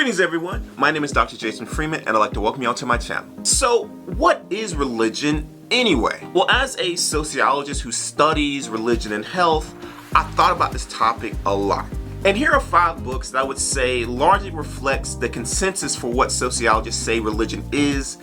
Greetings everyone, my name is Dr. Jason Freeman and I'd like to welcome you all to my channel. So what is religion anyway? Well, as a sociologist who studies religion and health, I thought about this topic a lot. And here are 5 books that I would say largely reflects the consensus for what sociologists say religion is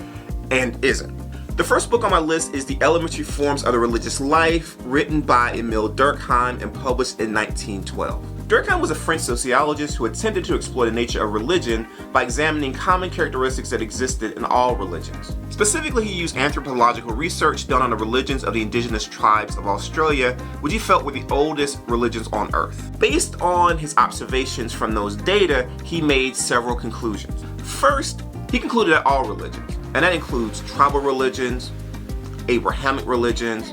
and isn't. The first book on my list is The Elementary Forms of the Religious Life, written by Emile Durkheim and published in 1912. Durkheim was a French sociologist who attempted to explore the nature of religion by examining common characteristics that existed in all religions. Specifically, he used anthropological research done on the religions of the indigenous tribes of Australia, which he felt were the oldest religions on Earth. Based on his observations from those data, he made several conclusions. First, he concluded that all religions, and that includes tribal religions, Abrahamic religions,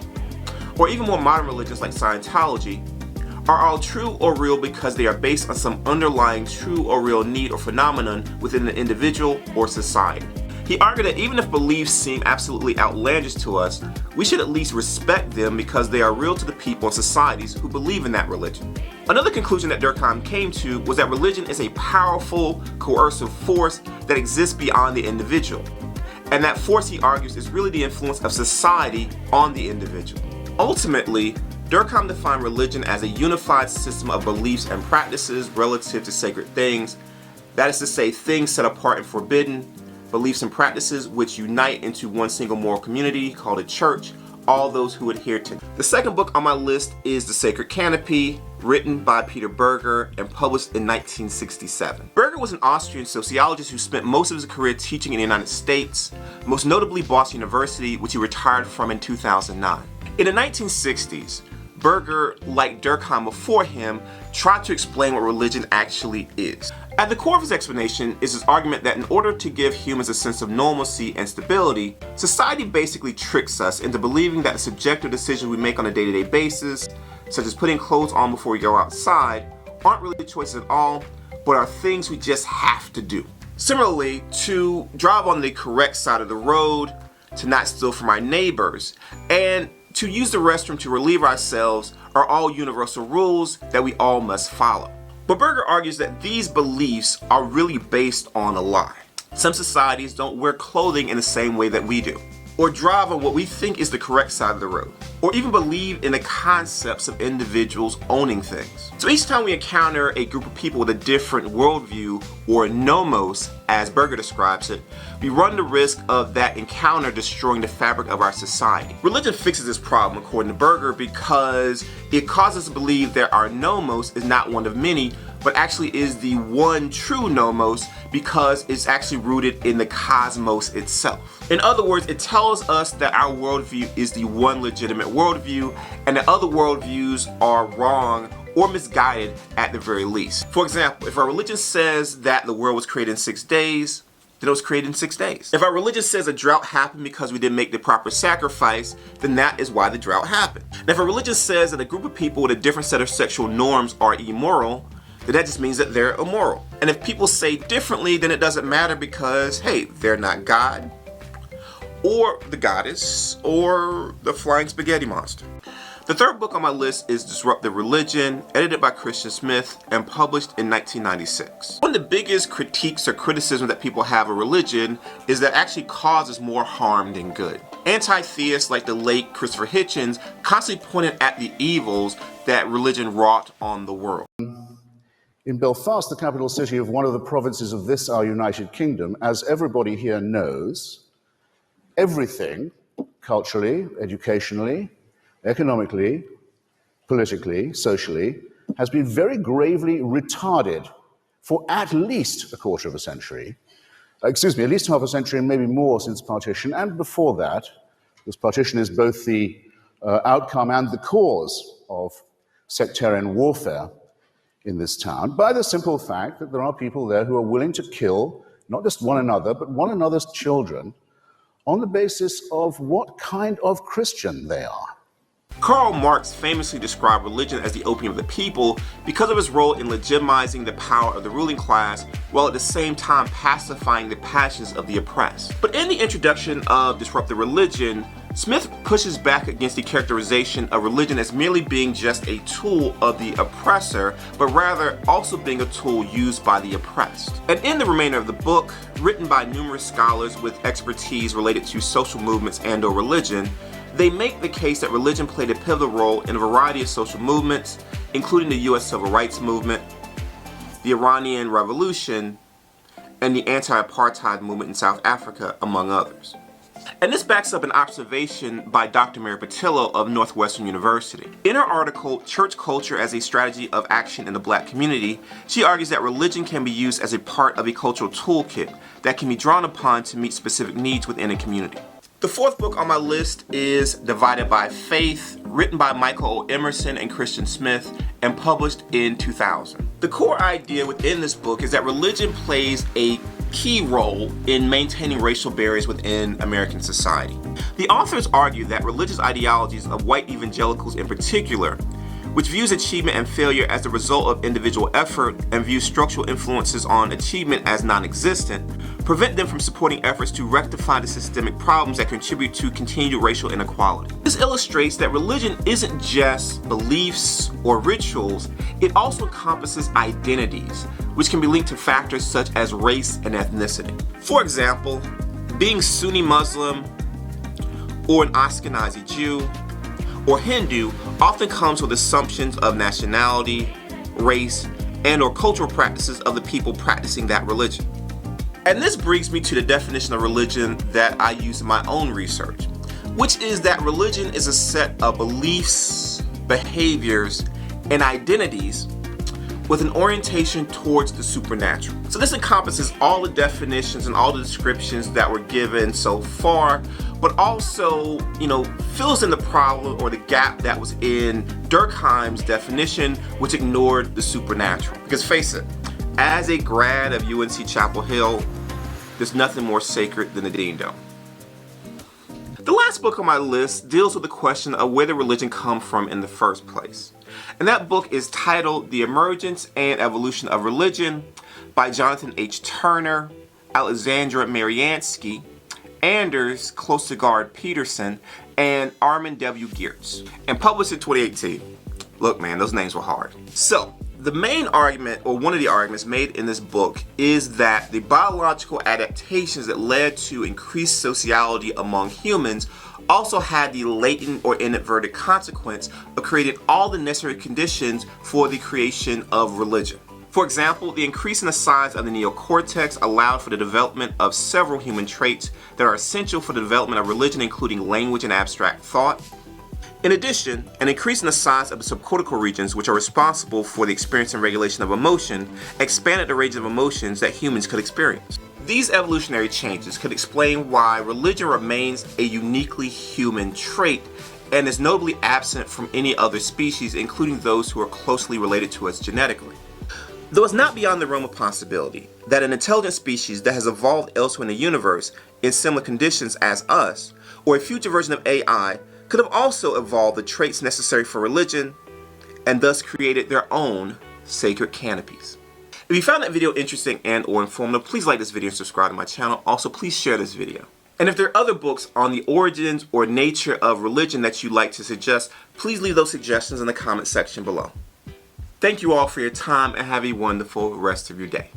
or even more modern religions like Scientology, are all true or real because they are based on some underlying true or real need or phenomenon within an individual or society. He argued that even if beliefs seem absolutely outlandish to us, we should at least respect them because they are real to the people and societies who believe in that religion. Another conclusion that Durkheim came to was that religion is a powerful, coercive force that exists beyond the individual. And that force, he argues, is really the influence of society on the individual. Ultimately, Durkheim defined religion as a unified system of beliefs and practices relative to sacred things. That is to say, things set apart and forbidden, beliefs and practices which unite into one single moral community called a church, all those who adhere to. The second book on my list is The Sacred Canopy, written by Peter Berger and published in 1967. Berger was an Austrian sociologist who spent most of his career teaching in the United States, most notably Boston University, which he retired from in 2009. In the 1960s, Berger, like Durkheim before him, tried to explain what religion actually is. At the core of his explanation is his argument that in order to give humans a sense of normalcy and stability, society basically tricks us into believing that the subjective decisions we make on a day-to-day basis, such as putting clothes on before we go outside, aren't really choices at all, but are things we just have to do. Similarly, to drive on the correct side of the road, to not steal from our neighbors, and to use the restroom to relieve ourselves are all universal rules that we all must follow. But Berger argues that these beliefs are really based on a lie. Some societies don't wear clothing in the same way that we do, or drive on what we think is the correct side of the road, or even believe in the concepts of individuals owning things. So each time we encounter a group of people with a different worldview, or nomos as Berger describes it, we run the risk of that encounter destroying the fabric of our society. Religion fixes this problem, according to Berger, because it causes us to believe that our nomos is not one of many, but actually is the one true nomos because it's actually rooted in the cosmos itself. In other words, it tells us that our worldview is the one legitimate worldview and that other worldviews are wrong or misguided at the very least. For example, if our religion says that the world was created in 6 days, then it was created in 6 days. If our religion says a drought happened because we didn't make the proper sacrifice, then that is why the drought happened. And if our religion says that a group of people with a different set of sexual norms are immoral, then that just means that they're immoral. And if people say differently, then it doesn't matter because, hey, they're not God, or the goddess, or the flying spaghetti monster. The third book on my list is Disruptive Religion, edited by Christian Smith and published in 1996. One of the biggest critiques or criticism that people have of religion is that it actually causes more harm than good. Anti-theists like the late Christopher Hitchens constantly pointed at the evils that religion wrought on the world. In Belfast, the capital city of one of the provinces of this, our United Kingdom, as everybody here knows, everything, culturally, educationally, economically, politically, socially, has been very gravely retarded for at least a quarter of a century. At least half a century and maybe more since partition, and before that, because partition is both the outcome and the cause of sectarian warfare in this town, by the simple fact that there are people there who are willing to kill not just one another, but one another's children on the basis of what kind of Christian they are. Karl Marx famously described religion as the opium of the people because of its role in legitimizing the power of the ruling class while at the same time pacifying the passions of the oppressed. But in the introduction of Disruptive Religion, Smith pushes back against the characterization of religion as merely being just a tool of the oppressor, but rather also being a tool used by the oppressed. And in the remainder of the book, written by numerous scholars with expertise related to social movements and/or religion, they make the case that religion played a pivotal role in a variety of social movements, including the US Civil Rights Movement, the Iranian Revolution, and the anti-apartheid movement in South Africa, among others. And this backs up an observation by Dr. Mary Patillo of Northwestern University. In her article, Church Culture as a Strategy of Action in the Black Community, she argues that religion can be used as a part of a cultural toolkit that can be drawn upon to meet specific needs within a community. The fourth book on my list is Divided by Faith, written by Michael O. Emerson and Christian Smith, and published in 2000. The core idea within this book is that religion plays a key role in maintaining racial barriers within American society. The authors argue that religious ideologies of white evangelicals in particular, which views achievement and failure as the result of individual effort and views structural influences on achievement as non-existent, prevent them from supporting efforts to rectify the systemic problems that contribute to continued racial inequality. This illustrates that religion isn't just beliefs or rituals, it also encompasses identities, which can be linked to factors such as race and ethnicity. For example, being Sunni Muslim or an Ashkenazi Jew or Hindu often comes with assumptions of nationality, race, and/or cultural practices of the people practicing that religion. And this brings me to the definition of religion that I use in my own research, which is that religion is a set of beliefs, behaviors, and identities with an orientation towards the supernatural. So this encompasses all the definitions and all the descriptions that were given so far, but also, fills in the problem or the gap that was in Durkheim's definition, which ignored the supernatural. Because face it, as a grad of UNC Chapel Hill, there's nothing more sacred than the Dean Dome. The last book on my list deals with the question of where did religion come from in the first place. And that book is titled The Emergence and Evolution of Religion by Jonathan H. Turner, Alexandra Mariansky, Anders Klostergaard Peterson, and Armin W. Geertz, and published in 2018. Look, man, those names were hard. So, the main argument, or one of the arguments made in this book, is that the biological adaptations that led to increased sociality among humans also had the latent or inadvertent consequence of creating all the necessary conditions for the creation of religion. For example, the increase in the size of the neocortex allowed for the development of several human traits that are essential for the development of religion, including language and abstract thought. In addition, an increase in the size of the subcortical regions, which are responsible for the experience and regulation of emotion, expanded the range of emotions that humans could experience. These evolutionary changes could explain why religion remains a uniquely human trait and is notably absent from any other species, including those who are closely related to us genetically. Though it's not beyond the realm of possibility that an intelligent species that has evolved elsewhere in the universe in similar conditions as us, or a future version of AI, could have also evolved the traits necessary for religion and thus created their own sacred canopies. If you found that video interesting and or informative, please like this video and subscribe to my channel. Also, please share this video. And if there are other books on the origins or nature of religion that you'd like to suggest, please leave those suggestions in the comment section below. Thank you all for your time and have a wonderful rest of your day.